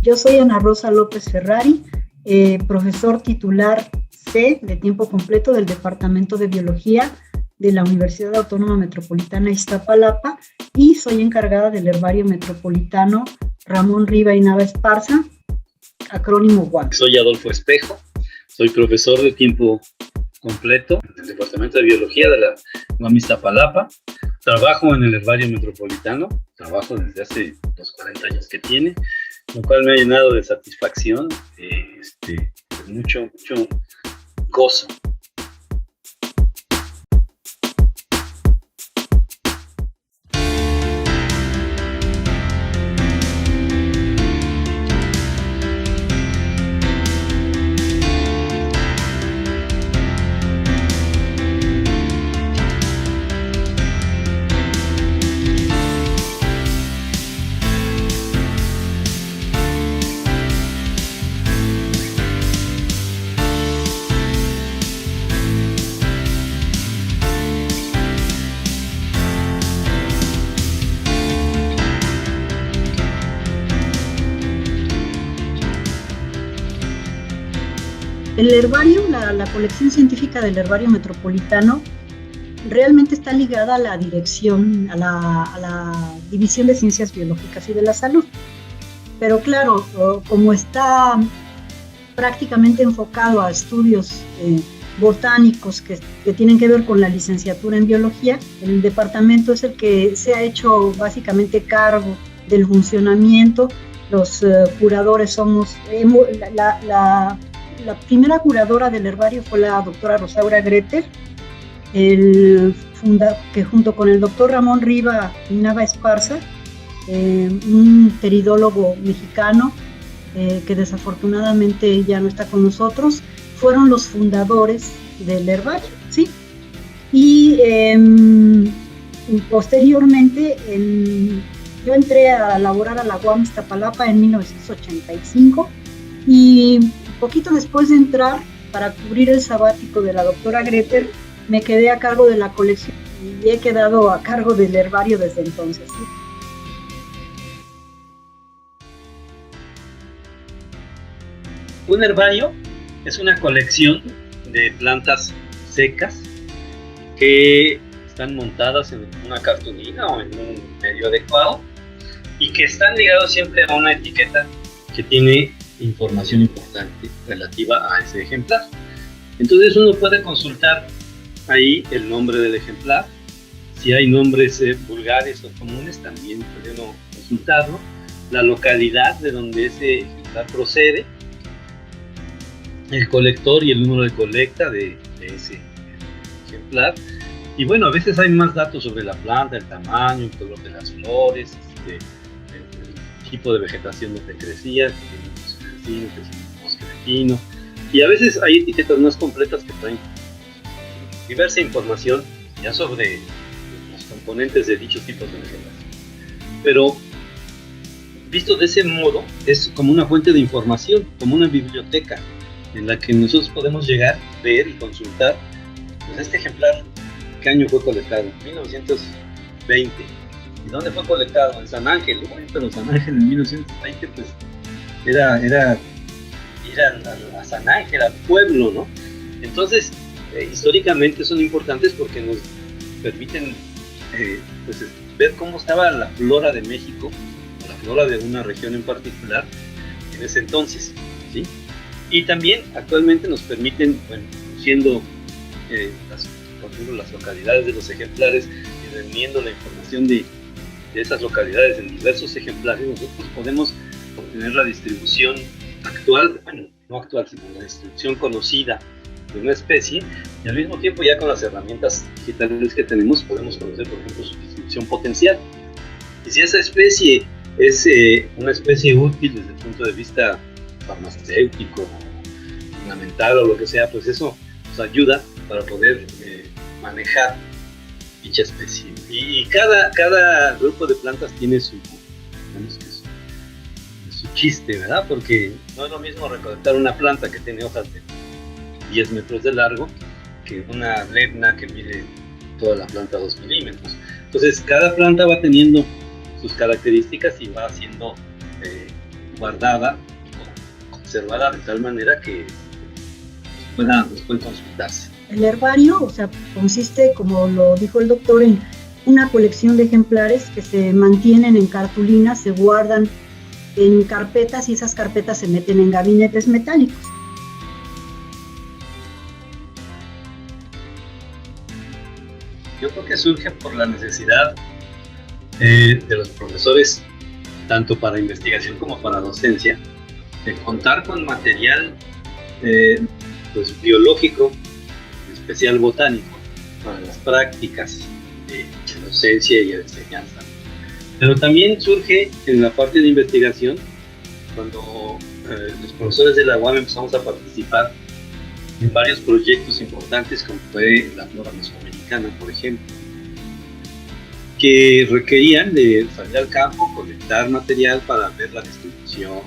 Yo soy Ana Rosa López Ferrari, profesor titular C de tiempo completo del Departamento de Biología de la Universidad Autónoma Metropolitana Iztapalapa y soy encargada del Herbario Metropolitano Ramón Riva y Nava Esparza, acrónimo WAC. Soy Adolfo Espejo, soy profesor de tiempo completo del Departamento de Biología de la UAM Iztapalapa. Trabajo en el Herbario Metropolitano, trabajo desde hace los 40 años que tiene, lo cual me ha llenado de satisfacción, de mucho gozo. El herbario, la colección científica del Herbario Metropolitano realmente está ligada a la dirección, a la División de Ciencias Biológicas y de la Salud. Pero claro, como está prácticamente enfocado a estudios botánicos que tienen que ver con la licenciatura en biología, el departamento es el que se ha hecho básicamente cargo del funcionamiento. Los curadores somos la primera curadora del herbario fue la doctora Rosaura Greter, que junto con el doctor Ramón Riva y Nava Esparza, un teridólogo mexicano que desafortunadamente ya no está con nosotros, fueron los fundadores del herbario, ¿sí? Y posteriormente yo entré a laborar a la UAM Iztapalapa en 1985 y poquito después de entrar, para cubrir el sabático de la doctora Greter, me quedé a cargo de la colección y he quedado a cargo del herbario desde entonces. Un herbario es una colección de plantas secas que están montadas en una cartulina o en un medio adecuado y que están ligados siempre a una etiqueta que tiene información importante relativa a ese ejemplar. Entonces uno puede consultar ahí el nombre del ejemplar. Si hay nombres vulgares o comunes, también puede uno consultarlo. La localidad de donde ese ejemplar procede, el colector y el número de colecta de ese ejemplar. Y bueno, a veces hay más datos sobre la planta, el tamaño, el color de las flores, el tipo de vegetación donde crecía, que es un bosque de pino, y a veces hay etiquetas más completas que traen diversa información ya sobre los componentes de dichos tipos de vegetación. Pero visto de ese modo, es como una fuente de información, como una biblioteca en la que nosotros podemos llegar, ver y consultar pues, este ejemplar. ¿Qué año fue colectado? 1920. ¿Y dónde fue colectado? En San Ángel. Bueno, pero San Ángel en 1920 pues era ir a San Ángel, al pueblo, ¿no? Entonces, históricamente son importantes porque nos permiten pues, ver cómo estaba la flora de México, o la flora de una región en particular en ese entonces, ¿sí? Y también actualmente nos permiten, bueno, siendo por ejemplo, las localidades de los ejemplares y reuniendo la información de esas localidades en diversos ejemplares, nosotros podemos obtener la distribución actual, bueno, no actual, sino la distribución conocida de una especie, y al mismo tiempo ya con las herramientas digitales que tenemos podemos conocer, por ejemplo, su distribución potencial. Y si esa especie es una especie útil desde el punto de vista farmacéutico, ornamental o lo que sea, pues eso nos ayuda para poder manejar dicha especie. Y cada grupo de plantas tiene su chiste, ¿verdad? Porque no es lo mismo recolectar una planta que tiene hojas de 10 metros de largo que una lebna que mide toda la planta 2 milímetros. Entonces, cada planta va teniendo sus características y va haciendo guardada, conservada de tal manera que pueda después consultarse. El herbario, o sea, consiste, como lo dijo el doctor, en una colección de ejemplares que se mantienen en cartulinas, se guardan en carpetas y esas carpetas se meten en gabinetes metálicos. Yo creo que surge por la necesidad de los profesores, tanto para investigación como para docencia, de contar con material pues, biológico, en especial botánico, para las prácticas de docencia y de enseñanza. Pero también surge en la parte de investigación, cuando los profesores de la UAM empezamos a participar en varios proyectos importantes, como fue la flora mesoamericana, por ejemplo, que requerían de salir al campo, colectar material para ver la distribución,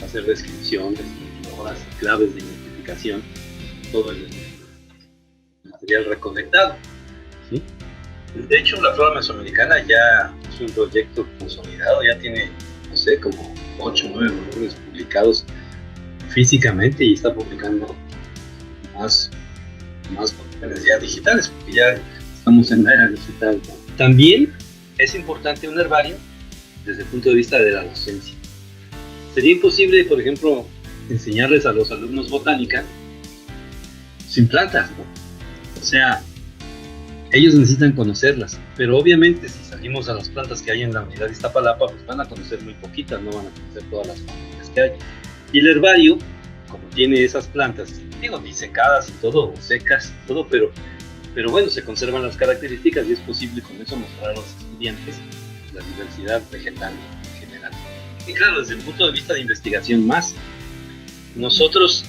hacer descripciones y horas claves de identificación, todo el material recolectado, ¿sí? De hecho, la flora mesoamericana ya es un proyecto consolidado, ya tiene, no sé, como 8 o 9 volúmenes publicados físicamente y está publicando más volúmenes ya digitales, porque ya estamos en la era digital, ¿no? También es importante un herbario desde el punto de vista de la docencia. Sería imposible, por ejemplo, enseñarles a los alumnos botánica sin plantas, ¿no? O sea, ellos necesitan conocerlas, pero obviamente si salimos a las plantas que hay en la unidad de Iztapalapa, pues van a conocer muy poquitas, no van a conocer todas las plantas que hay. Y el herbario, como tiene esas plantas, digo, disecadas y todo, o secas, todo, pero bueno, se conservan las características y es posible con eso mostrar a los estudiantes la diversidad vegetal en general. Y claro, desde el punto de vista de investigación más, nosotros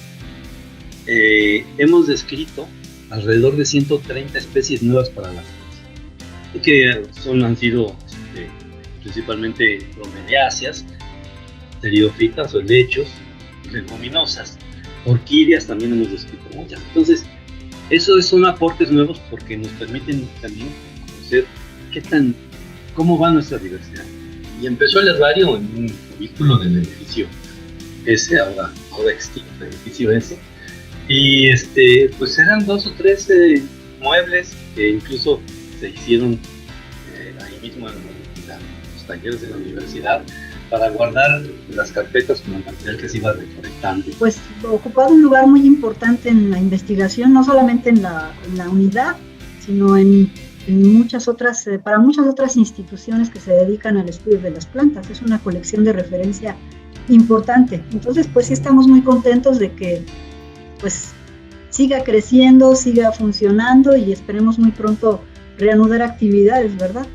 hemos descrito alrededor de 130 especies nuevas para las plantas, que han sido principalmente bromeliáceas, pteridofitas o helechos, leguminosas, orquídeas también hemos descrito muchas. Entonces, esos son aportes nuevos porque nos permiten también conocer cómo va nuestra diversidad. Y empezó el herbario en un cubículo del edificio ese, ahora extinto, el edificio ese. Y pues eran 2 o 3 muebles que incluso se hicieron ahí mismo en los talleres de la universidad para guardar las carpetas con el material que se iba recolectando. Pues ocupado un lugar muy importante en la investigación, no solamente en la unidad, sino en muchas otras, para muchas otras instituciones que se dedican al estudio de las plantas. Es una colección de referencia importante. Entonces, pues sí estamos muy contentos de que pues siga creciendo, siga funcionando y esperemos muy pronto reanudar actividades, ¿verdad?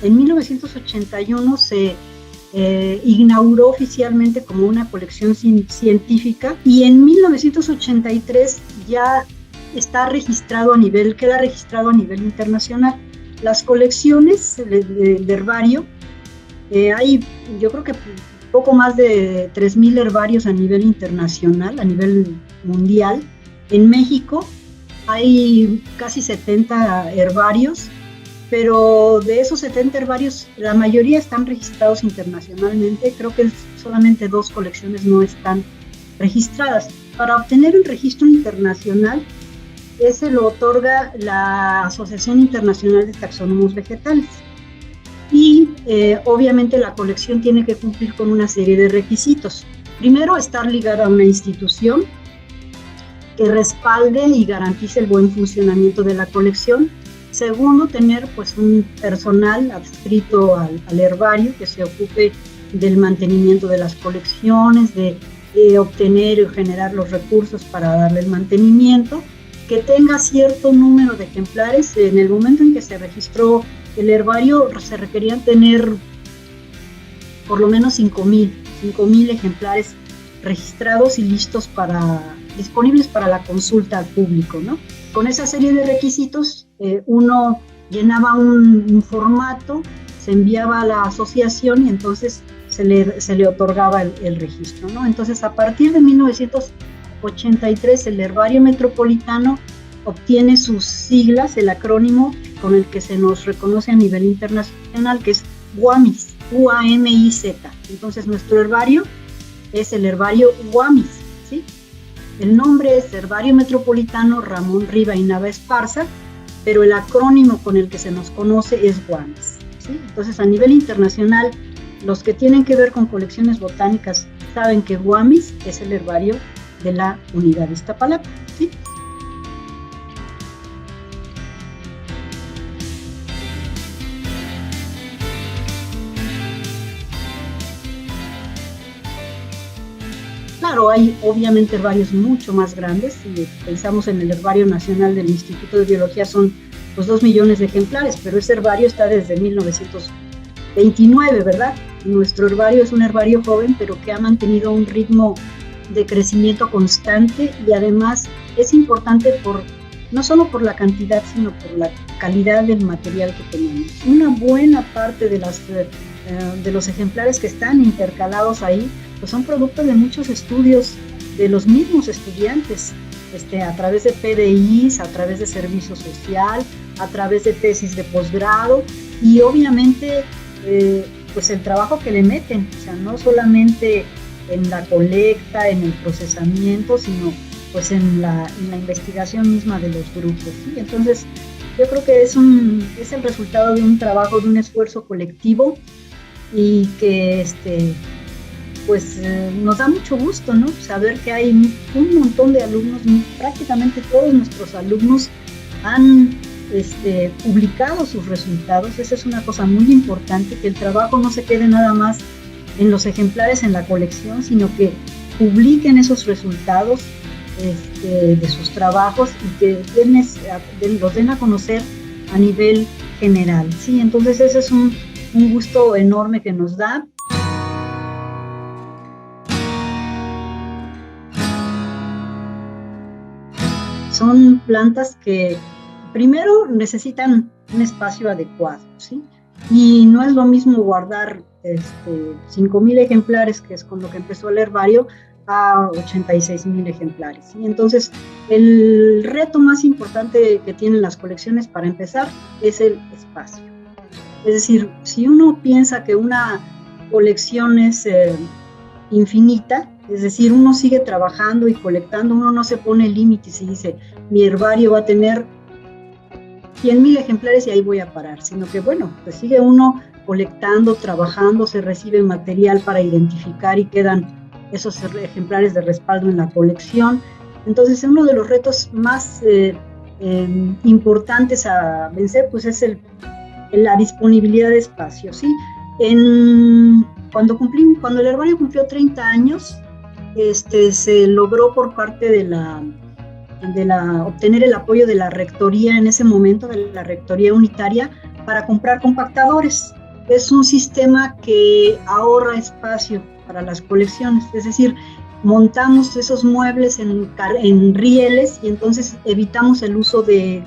En 1981 se inauguró oficialmente como una colección científica y en 1983 ya queda registrado a nivel internacional. Las colecciones de herbario, hay yo creo que poco más de 3,000 herbarios a nivel internacional, a nivel mundial. En México hay casi 70 herbarios, pero de esos 70 herbarios, la mayoría están registrados internacionalmente. Creo que solamente 2 colecciones no están registradas. Para obtener un registro internacional, ese lo otorga la Asociación Internacional de Taxónomos Vegetales. Y obviamente la colección tiene que cumplir con una serie de requisitos. Primero, estar ligada a una institución que respalde y garantice el buen funcionamiento de la colección. Segundo, tener pues un personal adscrito al herbario que se ocupe del mantenimiento de las colecciones, de obtener o generar los recursos para darle el mantenimiento, que tenga cierto número de ejemplares. En el momento en que se registró el herbario se requerían tener por lo menos 5,000 ejemplares registrados y disponibles para la consulta al público, ¿no? Con esa serie de requisitos, uno llenaba un formato, se enviaba a la asociación y entonces se le otorgaba el registro, ¿no? Entonces, a partir de 1983, el Herbario Metropolitano obtiene sus siglas, el acrónimo con el que se nos reconoce a nivel internacional, que es UAMIZ, U-A-M-I-Z. Entonces nuestro herbario es el herbario UAMIZ, ¿sí? El nombre es Herbario Metropolitano Ramón Riva y Nava Esparza, pero el acrónimo con el que se nos conoce es UAMIZ, ¿sí? Entonces, a nivel internacional, los que tienen que ver con colecciones botánicas saben que UAMIZ es el herbario de la unidad de Iztapalapa, ¿sí? Claro, hay obviamente herbarios mucho más grandes. Si pensamos en el Herbario Nacional del Instituto de Biología, son los 2 millones de ejemplares, pero ese herbario está desde 1929, ¿verdad? Nuestro herbario es un herbario joven, pero que ha mantenido un ritmo de crecimiento constante, y además es importante no solo por la cantidad, sino por la calidad del material que tenemos. Una buena parte de los ejemplares que están intercalados ahí pues son producto de muchos estudios de los mismos estudiantes, a través de PDIs, a través de servicio social, a través de tesis de posgrado, y obviamente pues el trabajo que le meten, o sea, no solamente en la colecta, en el procesamiento, sino pues en la investigación misma de los grupos, ¿sí? Entonces yo creo que es el resultado de un trabajo, de un esfuerzo colectivo, y que pues nos da mucho gusto, ¿no? Saber que hay un montón de alumnos, prácticamente todos nuestros alumnos han publicado sus resultados. Esa es una cosa muy importante, que el trabajo no se quede nada más en los ejemplares en la colección, sino que publiquen esos resultados de sus trabajos y que los den a conocer a nivel general, ¿sí? Entonces ese es un gusto enorme que nos da. Son plantas que primero necesitan un espacio adecuado, ¿sí? Y no es lo mismo guardar 5,000 ejemplares, que es con lo que empezó el herbario, a 86,000 ejemplares, ¿sí? Entonces, el reto más importante que tienen las colecciones para empezar es el espacio. Es decir, si uno piensa que una colección es infinita, es decir, uno sigue trabajando y colectando, uno no se pone límites y dice, mi herbario va a tener 100,000 ejemplares y ahí voy a parar, sino que bueno, pues sigue uno colectando, trabajando, se recibe material para identificar y quedan esos ejemplares de respaldo en la colección. Entonces, uno de los retos más importantes a vencer, pues es la disponibilidad de espacio, ¿sí? Cuando el herbario cumplió 30 años, se logró por parte de obtener el apoyo de la rectoría en ese momento, de la rectoría unitaria, para comprar compactadores. Es un sistema que ahorra espacio para las colecciones, es decir, montamos esos muebles en rieles y entonces evitamos el uso de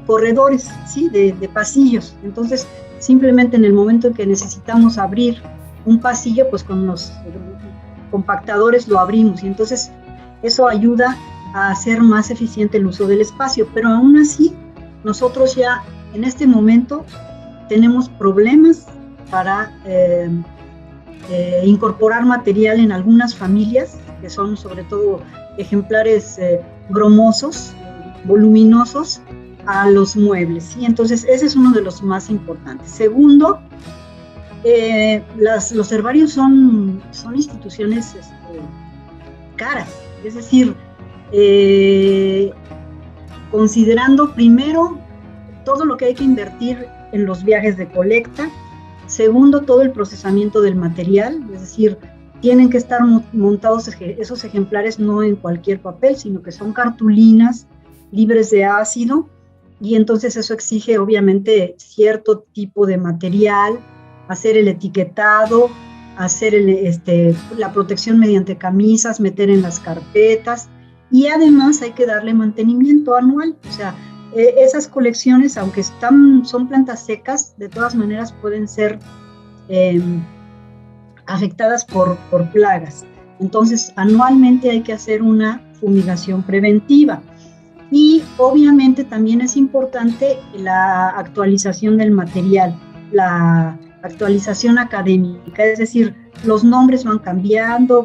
corredores, ¿sí? de pasillos. Entonces, simplemente en el momento en que necesitamos abrir un pasillo, pues con los compactadores lo abrimos, y entonces eso ayuda a hacer más eficiente el uso del espacio. Pero aún así, nosotros ya en este momento tenemos problemas para incorporar material en algunas familias, que son sobre todo ejemplares bromosos, voluminosos, a los muebles, ¿sí? Entonces ese es uno de los más importantes. Segundo, los herbarios son instituciones caras, es decir, considerando primero todo lo que hay que invertir en los viajes de colecta, segundo, todo el procesamiento del material, es decir, tienen que estar montados esos ejemplares no en cualquier papel, sino que son cartulinas libres de ácido, y entonces eso exige obviamente cierto tipo de material, hacer el etiquetado, hacer la protección mediante camisas, meter en las carpetas, y además hay que darle mantenimiento anual. O sea, esas colecciones, aunque son plantas secas, de todas maneras pueden ser afectadas por plagas. Entonces, anualmente hay que hacer una fumigación preventiva. Y obviamente también es importante la actualización del material, la actualización académica, es decir, los nombres van cambiando,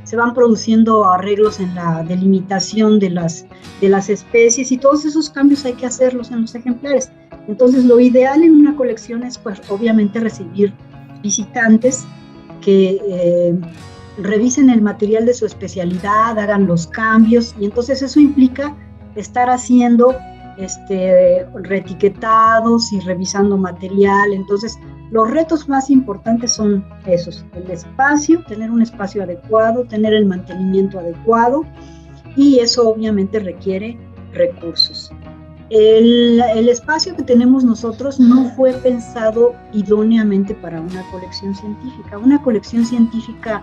se van produciendo arreglos en la delimitación de las especies, y todos esos cambios hay que hacerlos en los ejemplares. Entonces, lo ideal en una colección es, pues, obviamente recibir visitantes que revisen el material de su especialidad, hagan los cambios, y entonces eso implica estar haciendo reetiquetados y revisando material. Entonces, los retos más importantes son esos: el espacio, tener un espacio adecuado, tener el mantenimiento adecuado, y eso obviamente requiere recursos. El espacio que tenemos nosotros no fue pensado idóneamente para una colección científica. Una colección científica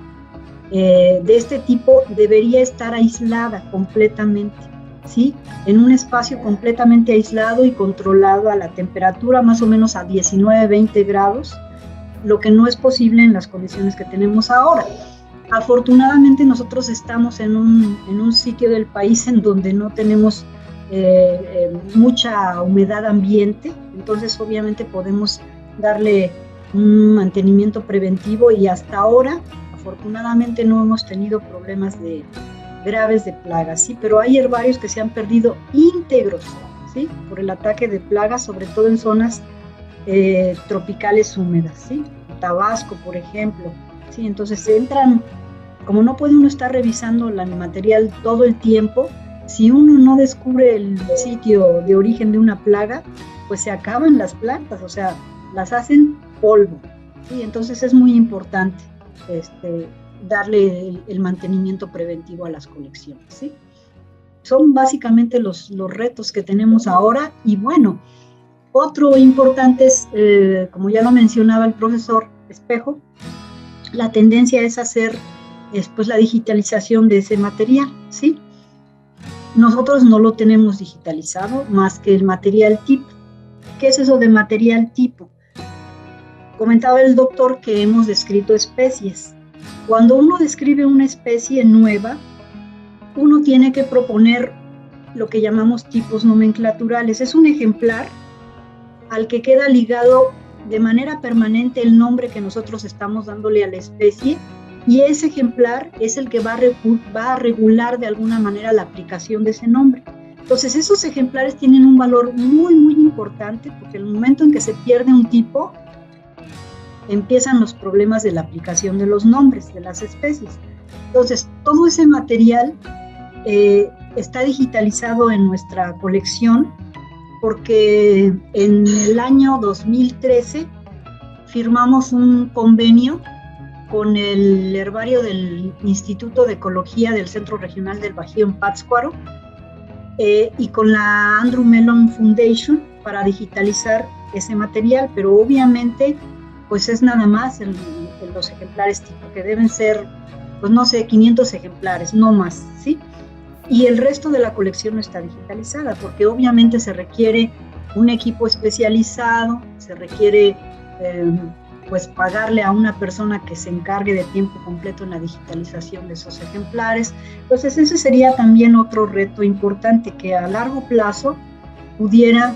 de este tipo debería estar aislada completamente, ¿sí? En un espacio completamente aislado y controlado a la temperatura más o menos a 19-20 grados, lo que no es posible en las condiciones que tenemos ahora. Afortunadamente nosotros estamos en un sitio del país en donde no tenemos mucha humedad ambiente, entonces obviamente podemos darle un mantenimiento preventivo, y hasta ahora afortunadamente no hemos tenido problemas graves de plagas, ¿sí? Pero hay herbarios que se han perdido íntegros, ¿sí? Por el ataque de plagas, sobre todo en zonas tropicales húmedas, ¿sí? Tabasco, por ejemplo, ¿sí? Entonces entran, como no puede uno estar revisando el material todo el tiempo, si uno no descubre el sitio de origen de una plaga, pues se acaban las plantas, o sea, las hacen polvo, ¿sí? Entonces es muy importante darle el mantenimiento preventivo a las colecciones, ¿sí? Son básicamente los retos que tenemos ahora. Y bueno, otro importante es, como ya lo mencionaba el profesor Espejo, la tendencia es hacer pues, la digitalización de ese material, ¿sí? Nosotros no lo tenemos digitalizado más que el material tipo. ¿Qué es eso de material tipo? Comentaba el doctor que hemos descrito especies. Cuando uno describe una especie nueva, uno tiene que proponer lo que llamamos tipos nomenclaturales. Es un ejemplar al que queda ligado de manera permanente el nombre que nosotros estamos dándole a la especie, y ese ejemplar es el que va a regular de alguna manera la aplicación de ese nombre. Entonces, esos ejemplares tienen un valor muy, muy importante, porque en el momento en que se pierde un tipo, empiezan los problemas de la aplicación de los nombres de las especies. Entonces, todo ese material está digitalizado en nuestra colección, porque en el año 2013 firmamos un convenio con el herbario del Instituto de Ecología del Centro Regional del Bajío en Pátzcuaro y con la Andrew Mellon Foundation para digitalizar ese material, pero obviamente pues es nada más los ejemplares tipo, que deben ser, pues no sé, 500 ejemplares, no más, ¿sí? Y el resto de la colección no está digitalizada, porque obviamente se requiere un equipo especializado, se requiere pues pagarle a una persona que se encargue de tiempo completo en la digitalización de esos ejemplares. Entonces ese sería también otro reto importante, que a largo plazo pudiera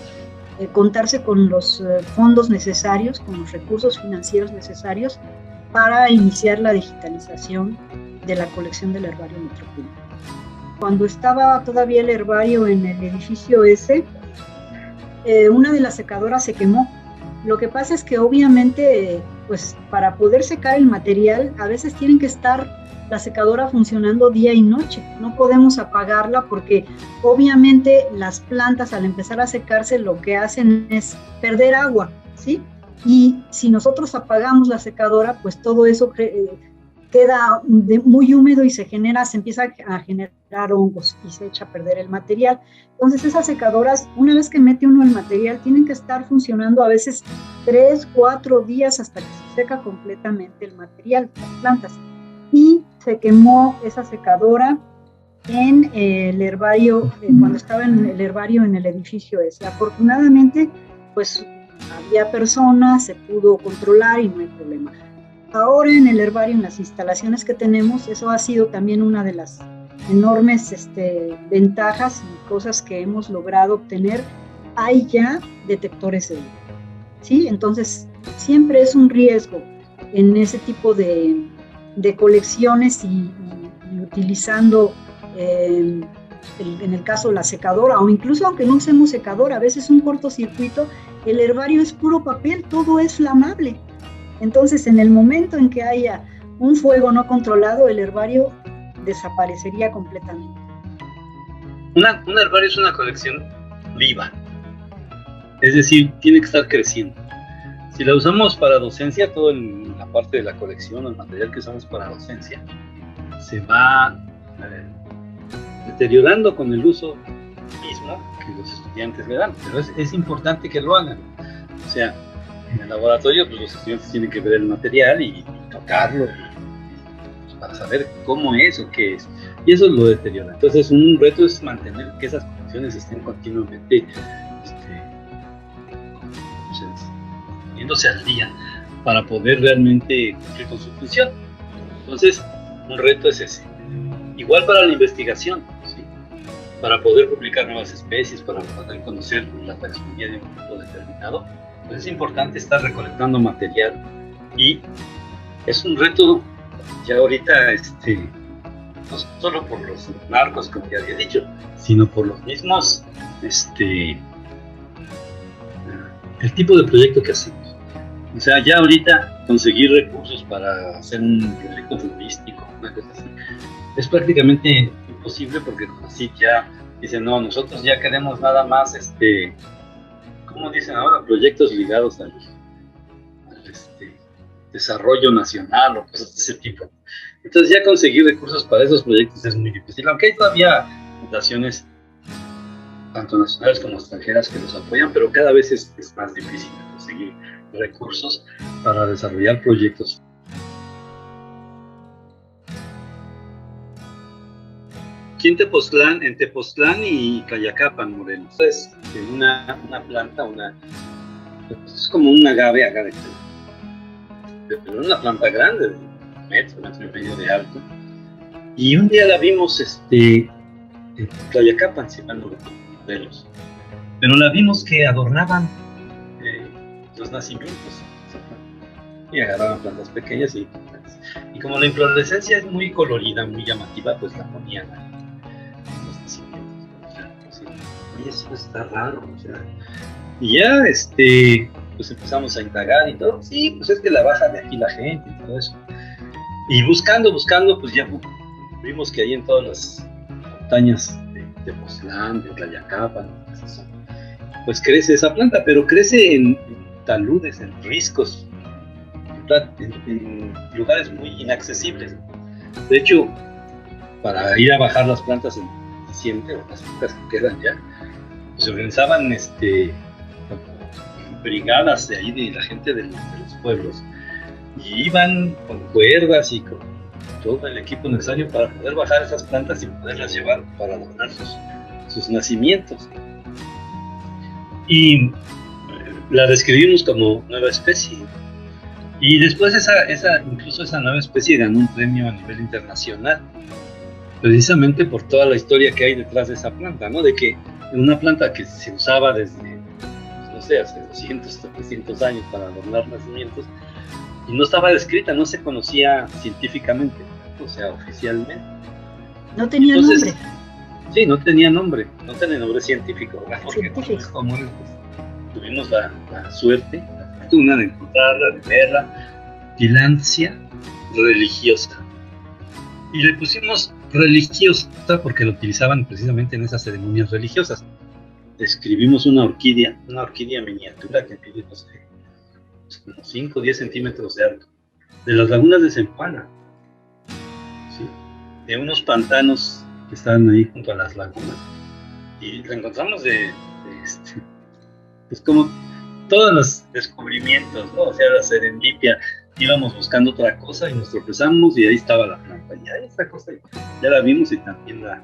contarse con los fondos necesarios, con los recursos financieros necesarios para iniciar la digitalización de la colección del herbario metropolitano. Cuando estaba todavía el herbario en el edificio ese, una de las secadoras se quemó. Lo que pasa es que obviamente, pues para poder secar el material, a veces tienen que estar la secadora funcionando día y noche. No podemos apagarla porque obviamente las plantas al empezar a secarse lo que hacen es perder agua, ¿sí? Y si nosotros apagamos la secadora, pues todo eso queda muy húmedo y se empieza a generar hongos y se echa a perder el material. Entonces esas secadoras, una vez que mete uno el material, tienen que estar funcionando a veces 3-4 días hasta que se seca completamente el material, las plantas. Y se quemó esa secadora en el herbario, cuando estaba en el herbario en el edificio ese. Afortunadamente, pues había personas, se pudo controlar y no hay problema. Ahora en el herbario, en las instalaciones que tenemos, eso ha sido también una de las enormes ventajas y cosas que hemos logrado obtener, hay ya detectores de humo, ¿sí? Entonces, siempre es un riesgo en ese tipo de colecciones y utilizando, en el caso de la secadora, o incluso aunque no usemos secadora, a veces un cortocircuito, el herbario es puro papel, todo es flamable. Entonces, en el momento en que haya un fuego no controlado, el herbario desaparecería completamente. Un herbario es una colección viva, es decir, tiene que estar creciendo. Si la usamos para docencia, toda la parte de la colección, el material que usamos para docencia, se va deteriorando con el uso mismo que los estudiantes le dan, pero es importante que lo hagan. O sea, en el laboratorio pues, los estudiantes tienen que ver el material y tocarlo pues, para saber cómo es o qué es, y eso lo deteriora. Entonces un reto es mantener que esas colecciones estén continuamente poniéndose al día para poder realmente cumplir con su función. Entonces un reto es ese. Igual para la investigación, ¿sí? Para poder publicar nuevas especies, para poder conocer la taxonomía de un grupo determinado, pues es importante estar recolectando material, y es un reto ya ahorita, no solo por los narcos, como ya había dicho, sino por los mismos, el tipo de proyecto que hacemos. O sea, ya ahorita conseguir recursos para hacer un proyecto turístico, una cosa así, es prácticamente imposible, porque con así ya dicen, no, nosotros ya queremos nada más, ¿cómo dicen ahora? Proyectos ligados al desarrollo nacional o cosas de ese tipo. Entonces ya conseguir recursos para esos proyectos es muy difícil, aunque hay todavía fundaciones, tanto nacionales como extranjeras, que los apoyan, pero cada vez es más difícil conseguir recursos para desarrollar proyectos. Aquí en Tepoztlán y Tlayacapan, Morelos, es una planta, es como un agave, pero una planta grande, de metro y medio de alto. Y un día la vimos en Tlayacapan, si mal no recuerdo, Morelos. Pero la vimos que adornaban los nacimientos. Y agarraban plantas pequeñas y como la inflorescencia es muy colorida, muy llamativa, pues la ponían en los nacimientos. Y eso está raro, o sea. Y ya pues empezamos a indagar y todo. Sí, pues es que la baja de aquí la gente y todo eso. Y buscando, pues ya vimos que ahí en todas las montañas de Tepoztlán, de Tlayacapan, pues crece esa planta, pero crece en taludes, en riscos, en lugares muy inaccesibles. De hecho, para ir a bajar las plantas en diciembre, o las plantas que quedan ya, pues se organizaban brigadas de ahí, de la gente de los pueblos, y iban con cuerdas y con todo el equipo necesario para poder bajar esas plantas y poderlas llevar para adornar sus nacimientos. Y la describimos como nueva especie, y después incluso esa nueva especie ganó un premio a nivel internacional, precisamente por toda la historia que hay detrás de esa planta, ¿no? De que una planta que se usaba desde, no sé, hace 200, 300 años para adornar nacimientos, y no estaba descrita, no se conocía científicamente, o sea, oficialmente. No tenía nombre. Sí, no tenía nombre científico, ¿verdad? Porque como tuvimos la suerte, la fortuna de encontrarla, de verla, Tillandsia religiosa. Y le pusimos religiosa porque lo utilizaban precisamente en esas ceremonias religiosas. Describimos una orquídea miniatura que mide, no sé, como 5 o 10 centímetros de alto, de las lagunas de Zempoala, ¿sí? De unos pantanos que estaban ahí junto a las lagunas, y la encontramos pues como todos los descubrimientos, ¿no? O sea, la serendipia, íbamos buscando otra cosa y nos tropezamos y ahí estaba la planta, y ahí esta cosa ya la vimos y también la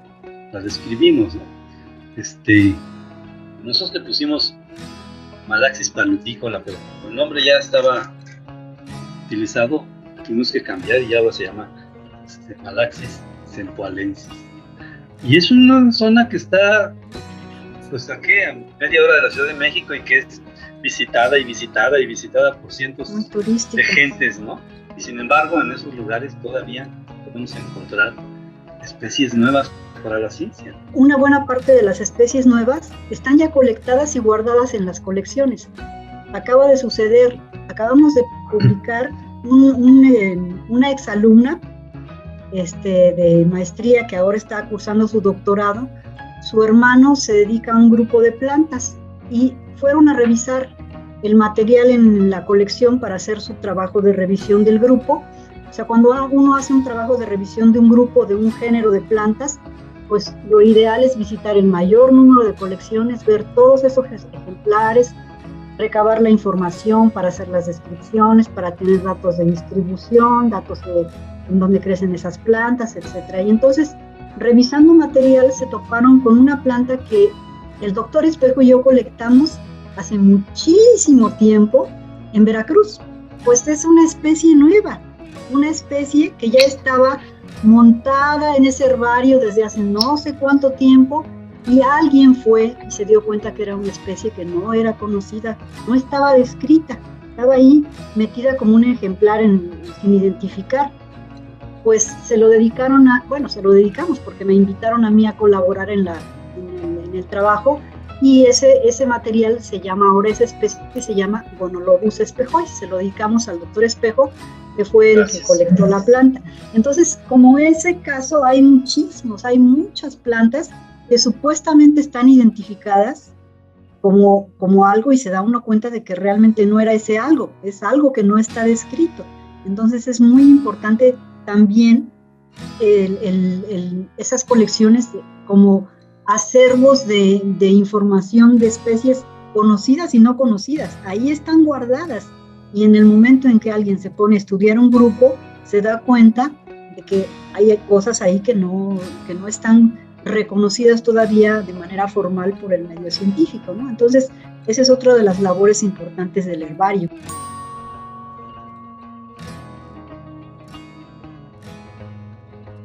describimos, ¿no? Nosotros le pusimos Malaxis paludícola, pero el nombre ya estaba utilizado, tuvimos que cambiar y ya ahora se llama Malaxis zempoalensis. Y es una zona que está, pues aquí a media hora de la Ciudad de México y que es visitada y visitada y visitada por cientos de gentes, ¿no? Y sin embargo, en esos lugares todavía podemos encontrar especies nuevas para la ciencia. Una buena parte de las especies nuevas están ya colectadas y guardadas en las colecciones. Acaba de suceder, acabamos de publicar una exalumna de maestría que ahora está cursando su doctorado. Su hermano se dedica a un grupo de plantas y fueron a revisar el material en la colección para hacer su trabajo de revisión del grupo. O sea, cuando uno hace un trabajo de revisión de un grupo, de un género de plantas, pues lo ideal es visitar el mayor número de colecciones, ver todos esos ejemplares, recabar la información para hacer las descripciones, para tener datos de distribución, datos de en dónde crecen esas plantas, etc. Y entonces, revisando material, se toparon con una planta que el doctor Espejo y yo colectamos hace muchísimo tiempo en Veracruz. Pues es una especie nueva, una especie que ya estaba montada en ese herbario desde hace no sé cuánto tiempo, y alguien fue y se dio cuenta que era una especie que no era conocida, no estaba descrita, estaba ahí metida como un ejemplar sin identificar. Pues se lo dedicamos porque me invitaron a mí a colaborar en el trabajo, y ese material se llama, ahora esa especie se llama Gonolobus espejoi, se lo dedicamos al doctor Espejo, que fue el que colectó la planta. Entonces, como ese caso, hay muchas plantas que supuestamente están identificadas como algo, y se da uno cuenta de que realmente no era ese algo, es algo que no está descrito. Entonces es muy importante también esas colecciones como acervos de información de especies conocidas y no conocidas. Ahí están guardadas, y en el momento en que alguien se pone a estudiar un grupo, se da cuenta de que hay cosas ahí que no están reconocidas todavía de manera formal por el medio científico, ¿no? Entonces, esa es otra de las labores importantes del herbario.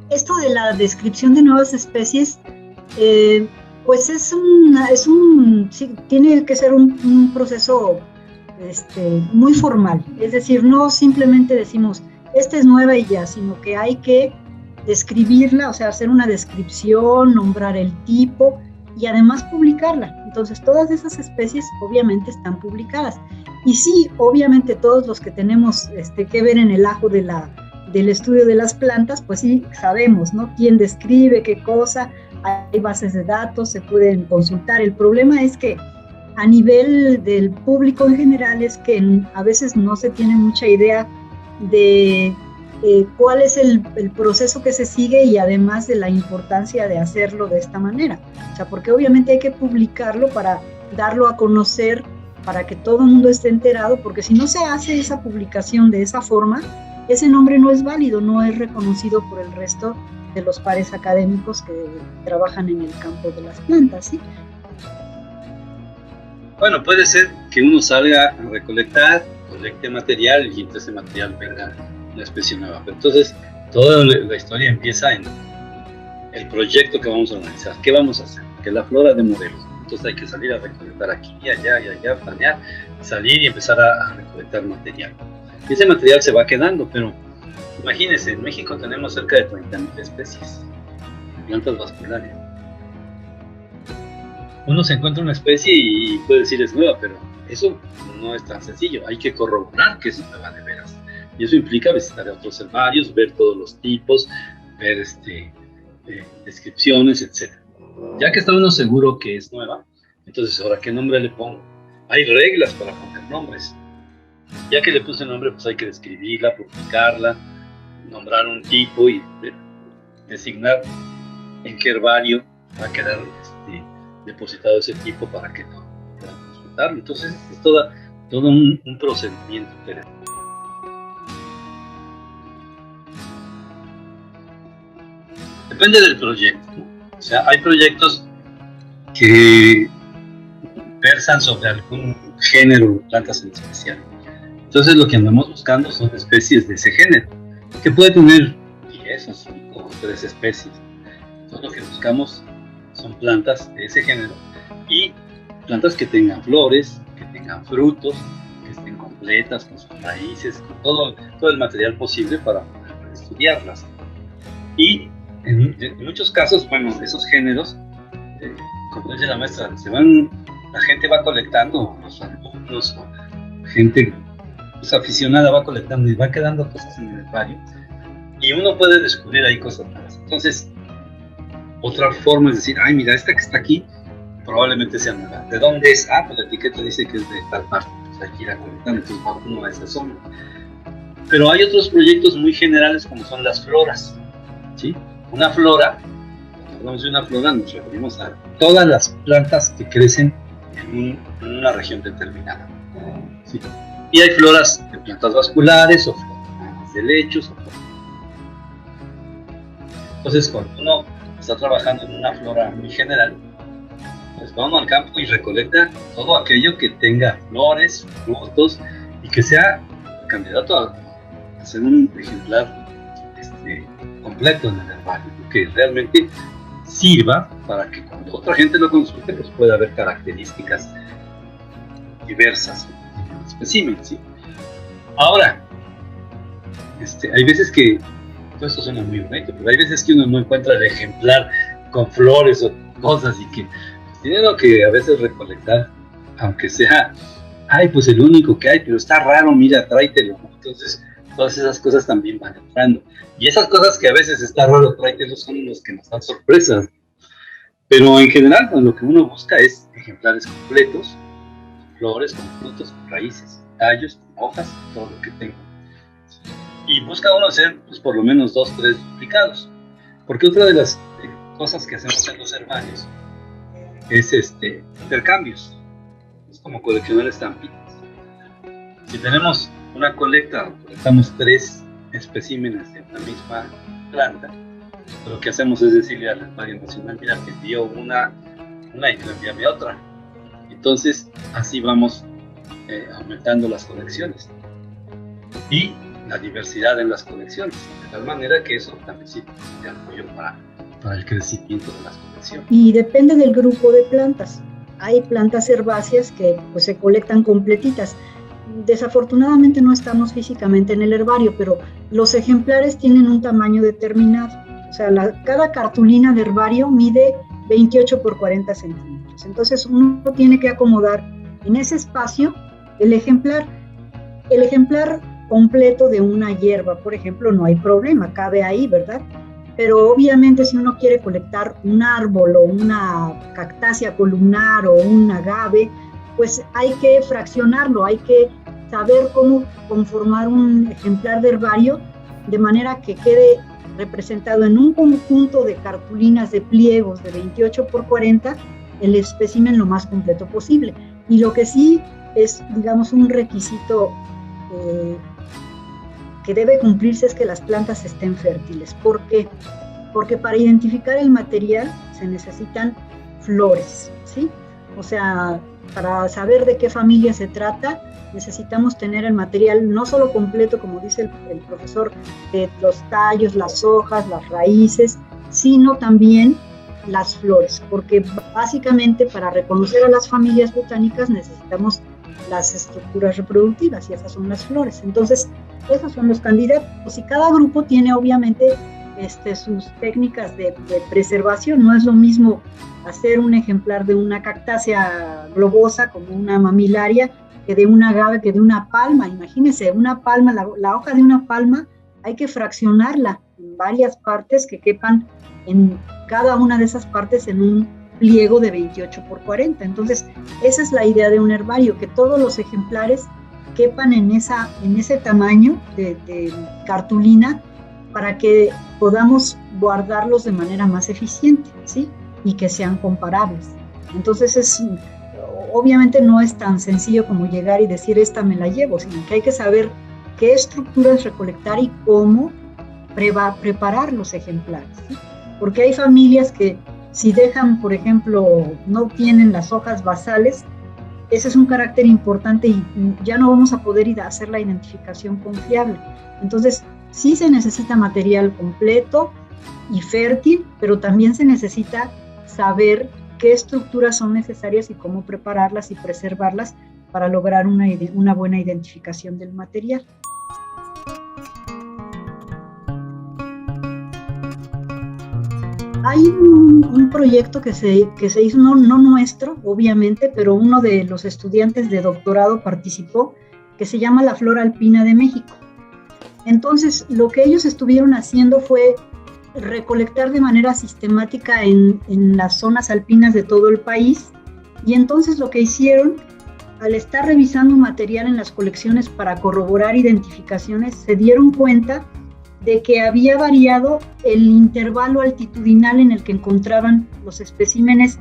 Esto de la descripción de nuevas especies, pues sí, tiene que ser un proceso muy formal. Es decir, no simplemente decimos, esta es nueva y ya, sino que hay que describirla, o sea, hacer una descripción, nombrar el tipo y además publicarla. Entonces, todas esas especies obviamente están publicadas. Y sí, obviamente todos los que tenemos que ver en el ajo del estudio de las plantas, pues sí sabemos, ¿no? Quién describe qué cosa, hay bases de datos, se pueden consultar. El problema es que a nivel del público en general es que a veces no se tiene mucha idea de cuál es el proceso que se sigue, y además de la importancia de hacerlo de esta manera. O sea, porque obviamente hay que publicarlo para darlo a conocer, para que todo el mundo esté enterado, porque si no se hace esa publicación de esa forma, ese nombre no es válido, no es reconocido por el resto de los pares académicos que trabajan en el campo de las plantas, ¿sí? Bueno, puede ser que uno salga a recolectar, colecte material y entre ese material venga una especie nueva. Pero entonces, toda la historia empieza en el proyecto que vamos a organizar. ¿Qué vamos a hacer? Que la flora de Morelos. Entonces hay que salir a recolectar aquí y allá, planear, salir y empezar a recolectar material. Y ese material se va quedando, pero imagínense, en México tenemos cerca de 30,000 especies de plantas vasculares. Uno se encuentra una especie y puede decir es nueva, pero eso no es tan sencillo. Hay que corroborar que es nueva de veras. Y eso implica visitar otros herbarios, ver todos los tipos, ver descripciones, etc. Ya que está uno seguro que es nueva, entonces ahora ¿qué nombre le pongo? Hay reglas para poner nombres. Ya que le puse nombre, pues hay que describirla, publicarla, nombrar un tipo y designar en qué herbario va a quedar depositado ese tipo para que no puedan consultarlo. Entonces es todo un procedimiento interesante. Depende del proyecto, ¿no? O sea, hay proyectos que versan sobre algún género de plantas en especial. Entonces lo que andamos buscando son especies de ese género, que puede tener 10 o 5 o 3 especies. Todo lo que buscamos son plantas de ese género y plantas que tengan flores, que tengan frutos, que estén completas con sus raíces, con todo el material posible para poder estudiarlas. Y en muchos casos, bueno, esos géneros, como dice la maestra, la gente va colectando, los alumnos o gente pues, aficionada va colectando y va quedando cosas en el herbario y uno puede descubrir ahí cosas nuevas. Entonces, otra forma es decir, ay, mira, esta que está aquí probablemente sea nueva. ¿De dónde es? Ah, pues la etiqueta dice que es de tal parte, pues hay que ir a colectar, entonces va uno a esa zona. Pero hay otros proyectos muy generales como son las floras, ¿sí? Una flora, cuando hablamos de una flora nos referimos a todas las plantas que crecen en una región determinada, ¿sí? Y hay floras de plantas vasculares o floras de lechos. Entonces, cuando uno está trabajando en una flora muy general, pues vamos al campo y recolecta todo aquello que tenga flores, frutos y que sea candidato a hacer un ejemplar completo en el herbario, que realmente sirva para que cuando otra gente lo consulte pues pueda haber características diversas en el espécimen, ¿sí? Ahora, hay veces que todo esto suena muy bonito, pero hay veces que uno no encuentra el ejemplar con flores o cosas y que pues, tiene uno que a veces recolectar, aunque sea, ay, pues el único que hay, pero está raro, mira, tráetelo. Entonces, todas esas cosas también van entrando. Y esas cosas que a veces está raro, tráetelo, son los que nos dan sorpresas. Pero en general, pues, lo que uno busca es ejemplares completos, con flores, con frutos, con raíces, tallos, con hojas, todo lo que tenga. Y busca uno hacer pues, por lo menos 2, 3 duplicados. Porque otra de las cosas que hacemos en los herbarios es intercambios. Es como coleccionar estampitas. Si tenemos una colecta, colectamos 3 especímenes de una misma planta, lo que hacemos es decirle al Herbario Nacional, mira, te envío una y tú envíame otra. Entonces, así vamos aumentando las colecciones. Y la diversidad en las colecciones, de tal manera que eso también sirve de apoyo para el crecimiento de las colecciones. Y depende del grupo de plantas. Hay plantas herbáceas que pues, se colectan completitas. Desafortunadamente no estamos físicamente en el herbario, pero los ejemplares tienen un tamaño determinado. O sea, cada cartulina de herbario mide 28 por 40 centímetros. Entonces uno tiene que acomodar en ese espacio el ejemplar completo de una hierba, por ejemplo, no hay problema, cabe ahí, ¿verdad? Pero obviamente si uno quiere colectar un árbol o una cactácea columnar o un agave, pues hay que fraccionarlo, hay que saber cómo conformar un ejemplar de herbario de manera que quede representado en un conjunto de cartulinas de pliegos de 28 por 40 el espécimen lo más completo posible. Y lo que sí es, digamos, un requisito que debe cumplirse es que las plantas estén fértiles. ¿Por qué? Porque para identificar el material se necesitan flores, ¿sí? O sea, para saber de qué familia se trata, necesitamos tener el material no solo completo, como dice el profesor, de los tallos, las hojas, las raíces, sino también las flores, porque básicamente para reconocer a las familias botánicas necesitamos las estructuras reproductivas y esas son las flores. Entonces, esos son los candidatos y cada grupo tiene obviamente sus técnicas de preservación. No es lo mismo hacer un ejemplar de una cactácea globosa como una mamilaria que de un agave, que de una palma. Imagínense, una palma, la hoja de una palma hay que fraccionarla en varias partes que quepan en cada una de esas partes en un pliego de 28 por 40. Entonces, esa es la idea de un herbario, que todos los ejemplares quepan en ese tamaño de cartulina para que podamos guardarlos de manera más eficiente, ¿sí? Y que sean comparables. Entonces, obviamente no es tan sencillo como llegar y decir esta me la llevo, sino que hay que saber qué estructuras recolectar y cómo preparar los ejemplares, ¿sí? Porque hay familias que si dejan, por ejemplo, no tienen las hojas basales, ese es un carácter importante y ya no vamos a poder ir a hacer la identificación confiable. Entonces, sí se necesita material completo, y fértil, pero también se necesita saber qué estructuras son necesarias y cómo prepararlas y preservarlas para lograr una buena identificación del material. Hay un proyecto que se hizo, no nuestro, obviamente, pero uno de los estudiantes de doctorado participó, que se llama la Flora Alpina de México. Entonces, lo que ellos estuvieron haciendo fue recolectar de manera sistemática en las zonas alpinas de todo el país, y entonces lo que hicieron, al estar revisando material en las colecciones para corroborar identificaciones, se dieron cuenta de que había variado el intervalo altitudinal en el que encontraban los especímenes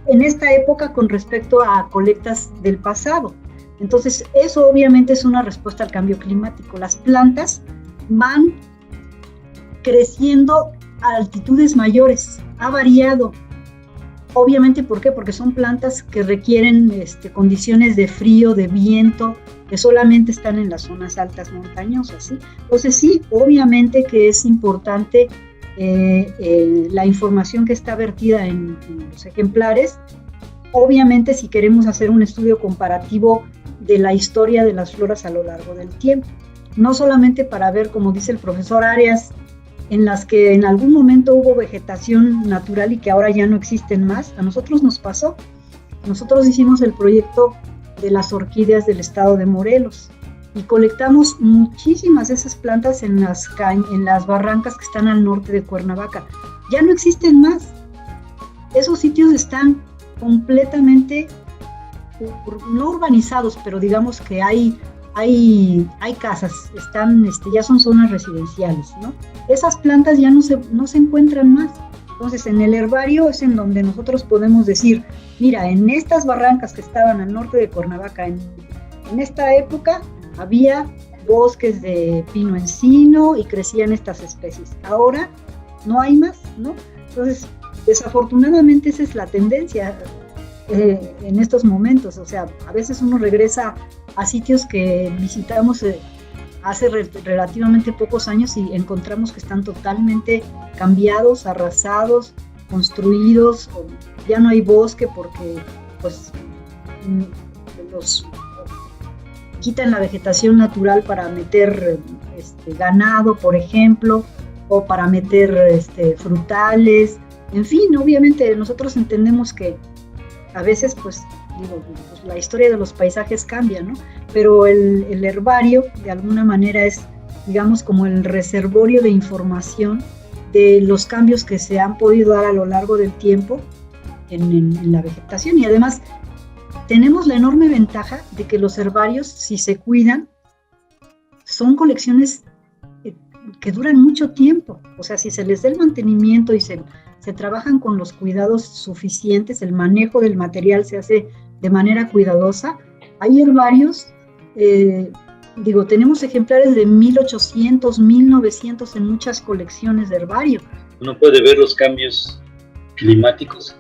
en esta época con respecto a colectas del pasado. Entonces, eso obviamente es una respuesta al cambio climático. Las plantas van creciendo a altitudes mayores, ha variado. Obviamente, ¿por qué? Porque son plantas que requieren condiciones de frío, de viento, que solamente están en las zonas altas montañosas, ¿sí? Entonces sí, obviamente que es importante la información que está vertida en los ejemplares. Obviamente, si queremos hacer un estudio comparativo de la historia de las floras a lo largo del tiempo, no solamente para ver, como dice el profesor Arias, en las que en algún momento hubo vegetación natural y que ahora ya no existen más. A nosotros nos pasó. Nosotros hicimos el proyecto de las orquídeas del estado de Morelos y colectamos muchísimas de esas plantas en las barrancas que están al norte de Cuernavaca. Ya no existen más. Esos sitios están completamente, no urbanizados, pero digamos que hay casas, ya son zonas residenciales, ¿no? Esas plantas ya no se encuentran más. Entonces, en el herbario es en donde nosotros podemos decir, mira, en estas barrancas que estaban al norte de Cuernavaca, en esta época había bosques de pino encino y crecían estas especies. Ahora no hay más, ¿no? Entonces, desafortunadamente esa es la tendencia en estos momentos. O sea, a veces uno regresa a sitios que visitamos hace relativamente pocos años y encontramos que están totalmente cambiados, arrasados, construidos, ya no hay bosque porque pues quitan la vegetación natural para meter ganado, por ejemplo, o para meter frutales. En fin, obviamente nosotros entendemos que a veces pues la historia de los paisajes cambia, ¿no? Pero el herbario de alguna manera es, digamos, como el reservorio de información de los cambios que se han podido dar a lo largo del tiempo en la vegetación. Y además tenemos la enorme ventaja de que los herbarios, si se cuidan, son colecciones que duran mucho tiempo. O sea, si se les da el mantenimiento y se trabajan con los cuidados suficientes, el manejo del material se hace de manera cuidadosa. Hay herbarios, tenemos ejemplares de 1800, 1900 en muchas colecciones de herbario. Uno puede ver los cambios climáticos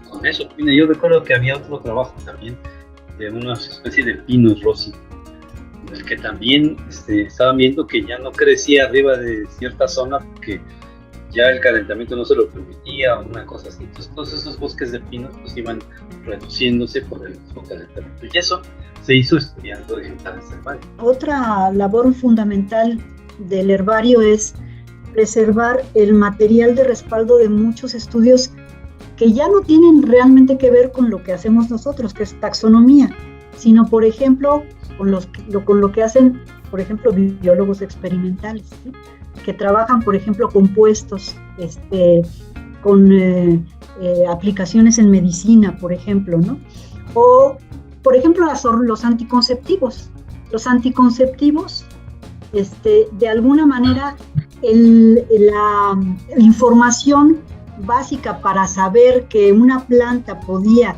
con eso. Yo recuerdo que había otro trabajo también de una especie de Pinus rossi, en el que también estaban viendo que ya no crecía arriba de cierta zona porque ya el calentamiento no se lo permitía o una cosa así. Entonces todos esos bosques de pinos pues iban reduciéndose por el mismo calentamiento. Y eso se hizo estudiando ejemplares herbarios. Otra labor fundamental del herbario es preservar el material de respaldo de muchos estudios que ya no tienen realmente que ver con lo que hacemos nosotros, que es taxonomía, sino, por ejemplo, con lo que hacen, por ejemplo, biólogos experimentales, ¿sí? Que trabajan, por ejemplo, compuestos, con aplicaciones en medicina, por ejemplo, ¿no? O, por ejemplo, los anticonceptivos. Los anticonceptivos, de alguna manera, la información básica para saber que una planta podía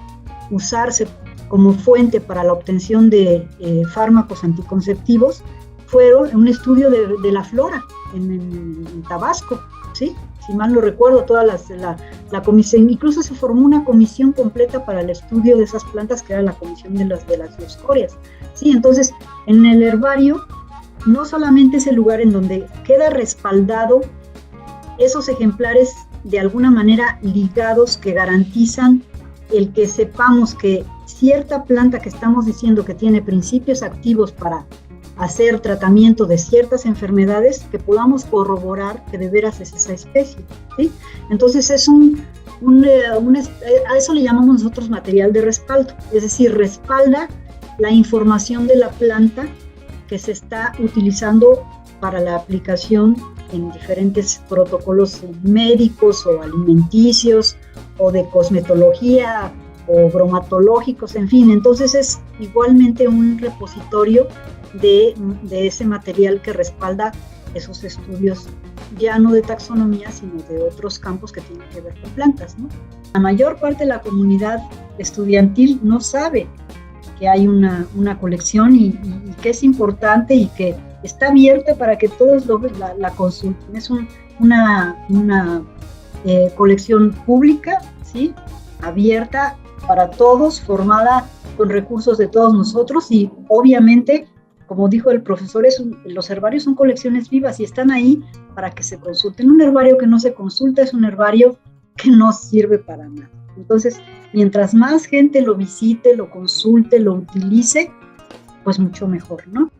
usarse como fuente para la obtención de fármacos anticonceptivos fueron un estudio de la flora en Tabasco, ¿sí? Si mal no recuerdo, toda la comisión, incluso se formó una comisión completa para el estudio de esas plantas, que era la comisión de las dioscorias, ¿sí? Entonces, en el herbario no solamente es el lugar en donde queda respaldado esos ejemplares de alguna manera ligados que garantizan el que sepamos que cierta planta que estamos diciendo que tiene principios activos para hacer tratamiento de ciertas enfermedades, que podamos corroborar que de veras es esa especie, ¿sí? Entonces es a eso le llamamos nosotros material de respaldo, es decir, respalda la información de la planta que se está utilizando para la aplicación en diferentes protocolos médicos o alimenticios o de cosmetología o bromatológicos, en fin. Entonces es igualmente un repositorio de ese material que respalda esos estudios ya no de taxonomía, sino de otros campos que tienen que ver con plantas, ¿no? La mayor parte de la comunidad estudiantil no sabe que hay una colección y que es importante y que está abierta para que todos la consulten. Es una colección pública, ¿sí? Abierta para todos, formada con recursos de todos nosotros y obviamente, como dijo el profesor, los herbarios son colecciones vivas y están ahí para que se consulten. Un herbario que no se consulta es un herbario que no sirve para nada. Entonces, mientras más gente lo visite, lo consulte, lo utilice, pues mucho mejor, ¿no?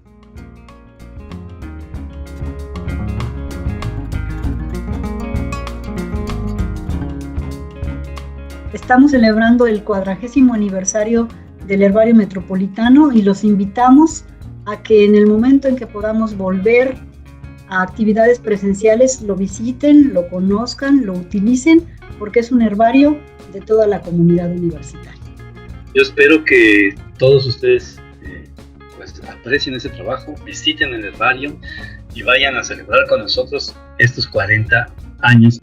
Estamos celebrando el 40º aniversario del Herbario Metropolitano y los invitamos a que en el momento en que podamos volver a actividades presenciales lo visiten, lo conozcan, lo utilicen, porque es un herbario de toda la comunidad universitaria. Yo espero que todos ustedes pues aprecien ese trabajo, visiten el herbario y vayan a celebrar con nosotros estos 40 años